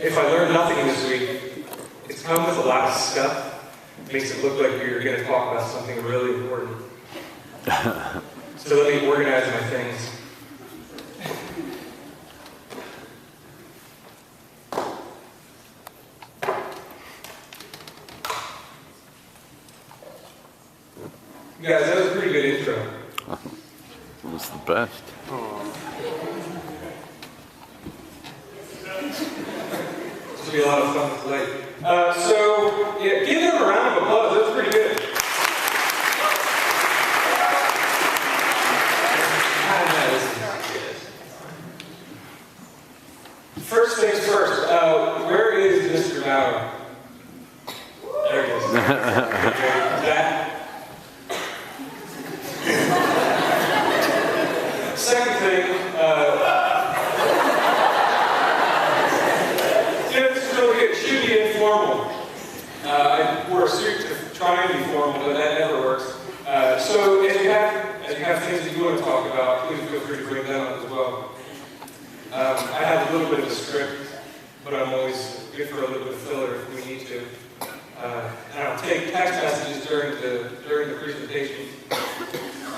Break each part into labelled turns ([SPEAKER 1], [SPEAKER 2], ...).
[SPEAKER 1] If I learned nothing this week, it's come with a lot of stuff. It makes it look like you're going to talk about something really important. So let me organize my things. Guys, that was a pretty good intro.
[SPEAKER 2] It was the best.
[SPEAKER 1] This will be a lot of fun to play. Yeah, give them a round of applause. That's pretty good. First things first. Where is Mr. Bauer? There he is. That. Second thing, this is really good. It should be informal. I wore a suit to try and be formal, but that never works. So as you have things that you want to talk about, please feel free to bring them up as well. I have a little bit of a script, but I'm always good for a little bit of filler if we need to. And I'll take text messages during the presentation.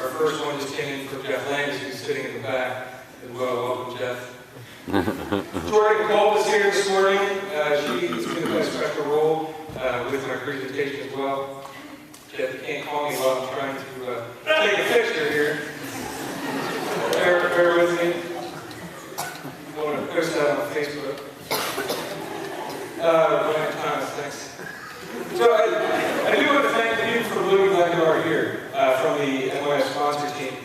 [SPEAKER 1] Our first one just came in from Jeff Landis, who's sitting in the back as well. Welcome, Jeff. Jordan Cole is here this morning. She's going to play a special role with my presentation as well. Jeff, you can't call me while I'm trying to take a picture here. Bear with me. I want to post that on Facebook. Brian Thomas, thanks. So I do want to thank you for believing that you are here from the NYS sponsor team.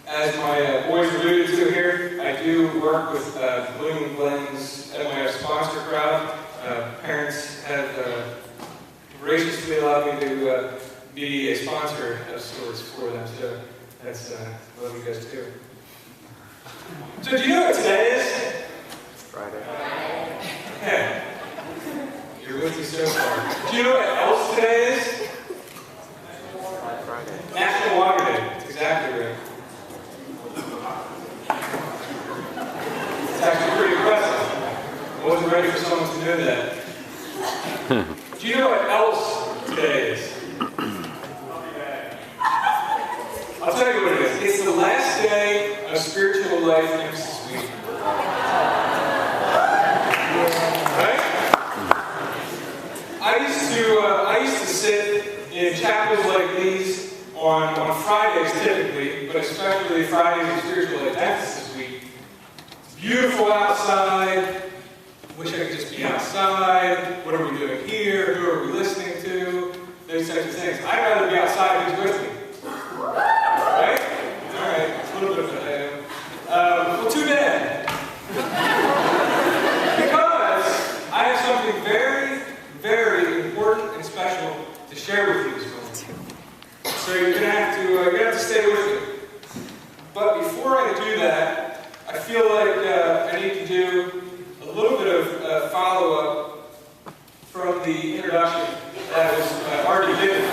[SPEAKER 1] As my boys alluded to here, I do work with Blooming Glenn's NYS sponsor crowd. Parents have graciously allowed me to be a sponsor of sorts for them, so that's I love you guys too. So do you know what today is?
[SPEAKER 2] Friday.
[SPEAKER 1] Okay. You're with me so far. Do you know what else today is?
[SPEAKER 2] Friday.
[SPEAKER 1] National Water Day. That's exactly right. It's actually pretty impressive. I wasn't ready for someone to know that. Do you know what else today is? I'll tell you what it is. It's the last day of Spiritual Life Emphasis Week. Right? I used to sit in chapels like these on Fridays typically, but especially Fridays of Spiritual Life Emphasis Week. It's beautiful outside. Wish I could just be outside. What are we doing here? Who are we listening to? Those types of things. I'd rather be outside who's with me. Right? Alright, it's a little bit of an item. Well, too bad. Because I have something very, very important and special to share with you this morning. So you're gonna have to stay with me. But before I do that, I feel like I need to do a little bit of follow-up from the introduction that was already given.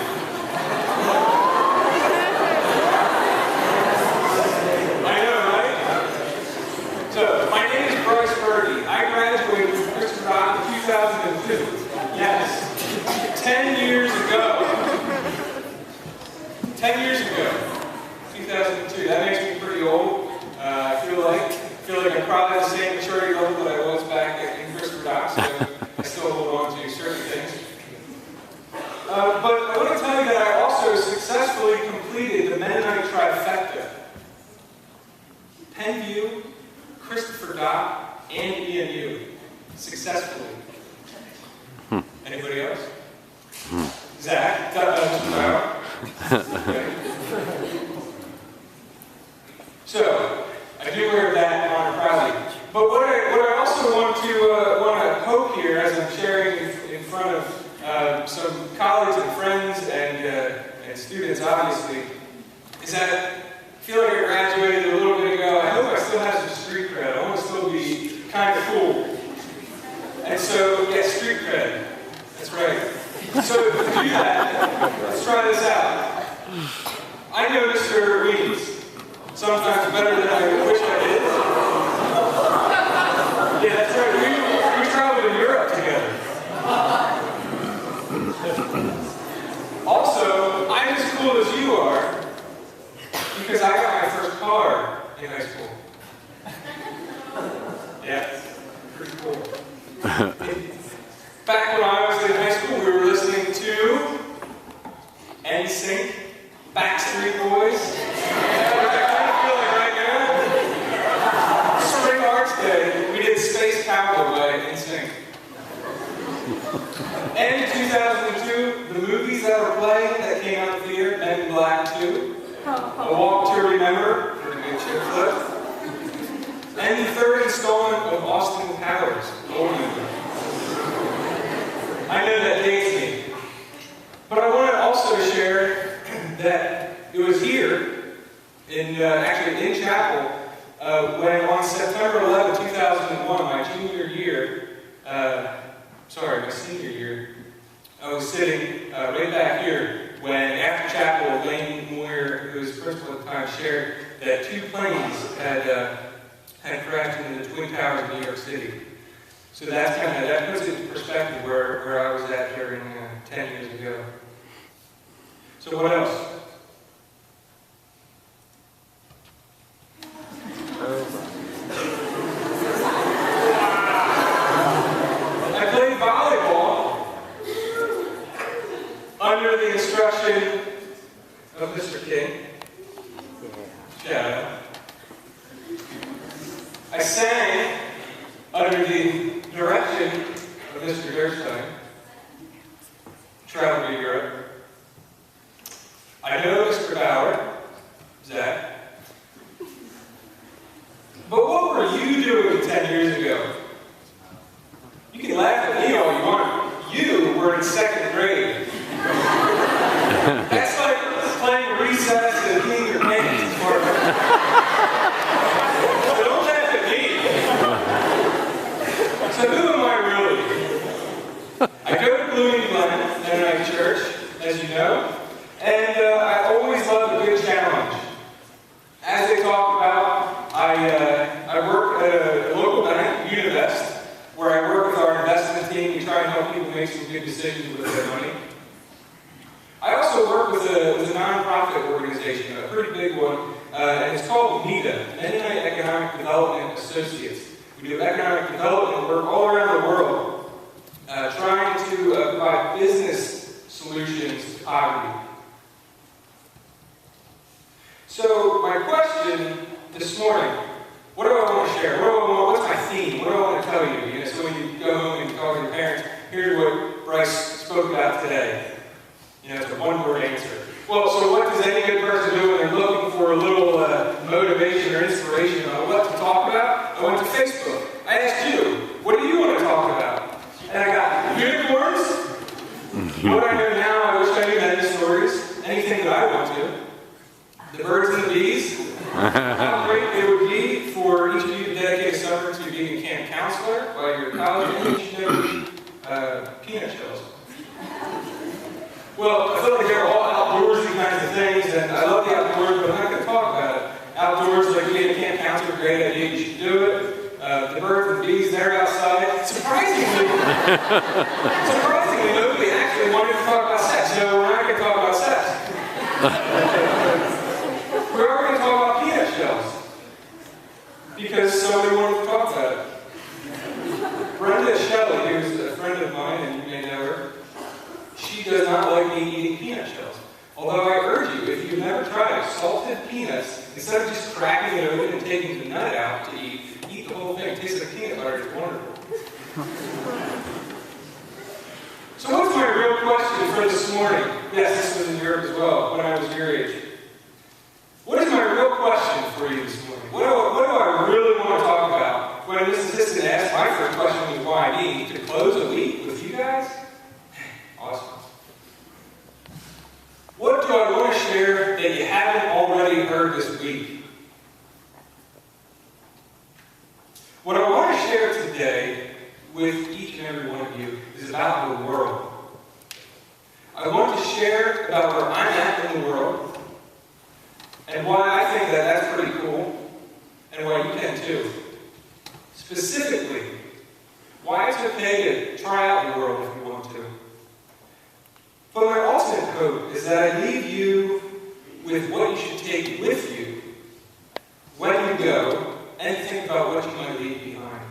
[SPEAKER 1] I know, right? So, my name is Bryce Bergey. I graduated from Christopher Dock in 2002. Yes, 10 years ago. 10 years ago, 2002. That makes me pretty old. I feel like I'm probably at the same maturity level that I was back in Christopher Dock, so I still hold on to certain things. But I want to tell you that I also successfully completed the Mennonite trifecta. Penview, Christopher Dock, and EMU. Successfully. Anybody else? Zach? Okay. So, I do wear that honor proudly. But what I also want to hope here, as I'm sharing in front of some colleagues and friends and students, obviously, is that I feel like I graduated a little bit ago. I hope I still have some street cred. I want to still be kind of cool. And so, yeah, street cred. That's right. So to do that, let's try this out. I know Mr. Weeds sometimes better than I wish I did. in high school. Yeah, pretty cool. Back when I was in high school, we were listening to NSYNC, Backstreet Boys. That's what I kind of feel like right now. Spring Arts Day, we did Space Cowboy by NSYNC. And in 2002, the movies that were playing that came out of the theater, Men in Black 2, A Walk to Remember, pretty good chick flick, and the third installment of Austin Powers, old movie. I know that dates me, but I want to also share that it was here, actually in chapel, when on September 11, 2001, my senior year, I was sitting right back here when, after chapel, Lane Moyer, who was principal at the time, shared that 2 planes had crashed into the Twin Towers of New York City. So that puts it into perspective where I was at during 10 years ago. So what else? I played volleyball under the instruction of Mr. King. Shout out. I sang under the direction of Mr. Gerstein. Traveled to Europe. I know Mr. Bauer, Zach. But what were you doing 10 years ago? You can laugh at me all you want. You were in 2nd grade. That's like playing recess and peeing your pants. So don't laugh at me. So who am I really? I go to Blooming Glen Mennonite Church, as you know, and I always love a good challenge. As they talk about, I work at a local bank, Univest, where I work with our investment team. We try and help people make some good decisions with their money. I also work with a nonprofit organization, a pretty big one, and it's called MEDA, Mennonite Economic Development Associates. We do economic development work all around the world, trying to provide business solutions to poverty. So my question this morning, what do I want to share? What's my theme? What do I want to tell you? So when you go home and you talk to your parents, here's what Bryce spoke about today. It's a one-word answer. Well, so what does any good person do when they're looking for a little motivation or inspiration on what to talk about? I went to Facebook. I asked you, what do you want to talk about? And I got unicorns. What I know now, I wish I knew many stories. Anything that I want to. The birds and the bees. How great it would be for each of you to dedicate a summer to being a camp counselor while you're at college. Each know peanut shells. Well, I feel like they're all outdoorsy kinds of things, and I love the outdoors, but I'm not going to talk about it. Outdoors, like being a camp counselor, great idea, you should do it. The birds and bees, they're outside. Surprisingly, nobody actually wanted to talk about sex. No, we're not going to talk about sex. We're going to talk about peanut shells. Because somebody wanted to talk about it. Brenda Shelley, who's a friend of mine, and you may know her, she does not like me eating peanut shells. Although I urge you, if you've never tried salted peanuts, instead of just cracking it open and taking the nut out to eat the whole thing. It tastes like peanut butter. It's wonderful. So what's my real question for this morning? Yes, this was in Europe as well, when I was your age. What is my real question for you this morning? What do I really want to talk about? When this assistant asked, my first question was why me, to close a week with you guys? Awesome. What do I want to share that you haven't already heard this week? What I want to share today with each and every one of you is about the world. I want to share about where I'm at in the world and why I think that that's pretty cool and why you can too. Specifically, why it's okay to try out the world if you want to. But my ultimate hope is that I leave you with what you should take with you when you about what you might leave behind.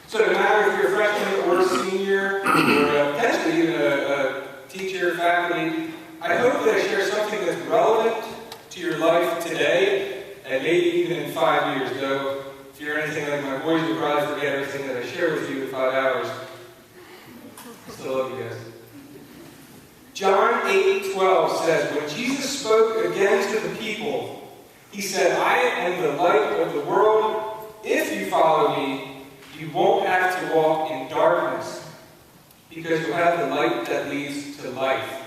[SPEAKER 1] So no matter if you're a freshman or a senior, or potentially even a teacher, faculty, I hope that I share something that's relevant to your life today, and maybe even in 5 years, though. If you're anything like my boys, you'll probably forget everything that I share with you in 5 hours. I still love you guys. John 8:12 says, when Jesus spoke again to the people, he said, I am the light of the world. If you follow me, you won't have to walk in darkness, because you'll have the light that leads to life.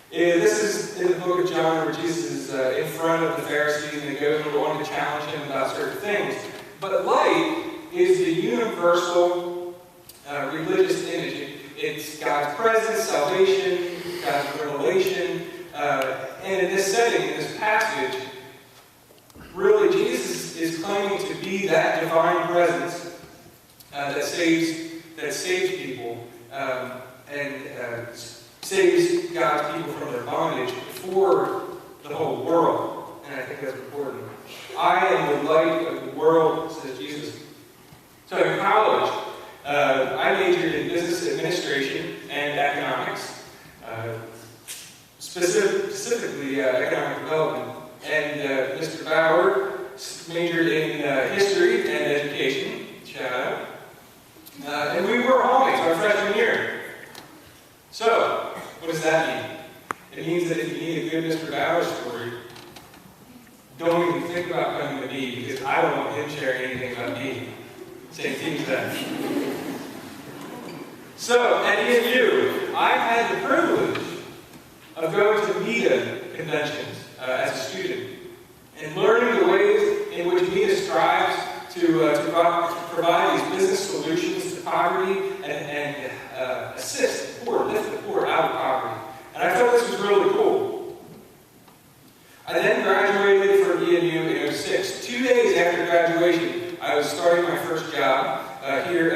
[SPEAKER 1] This is in the book of John where Jesus is in front of the Pharisees and they go and want to challenge him about certain things. But light is the universal religious image. It's God's presence, salvation, God's revelation. And in this setting, in this passage, really Jesus is claiming to be that divine presence that saves people and saves God's people from their bondage for the whole world. And I think that's important. I am the light of the world, says Jesus. So in college, I majored in business administration and economics, specifically economic development. And Mr. Bauer majored in history and education. Shout out. And we were homies our freshman year. So, what does that mean? It means that if you need a good Mr. Bauer story, don't even think about coming to me, because I don't want him sharing anything about me. Same thing to that. So, at EMU, I've had the privilege of going to media conventions as a student and learning the ways in which media strives to provide these business solutions to poverty and assist the poor, lift the poor out of poverty. And I thought this was really cool. I then graduated from EMU in '06. 2 days after graduation, I was starting my first job here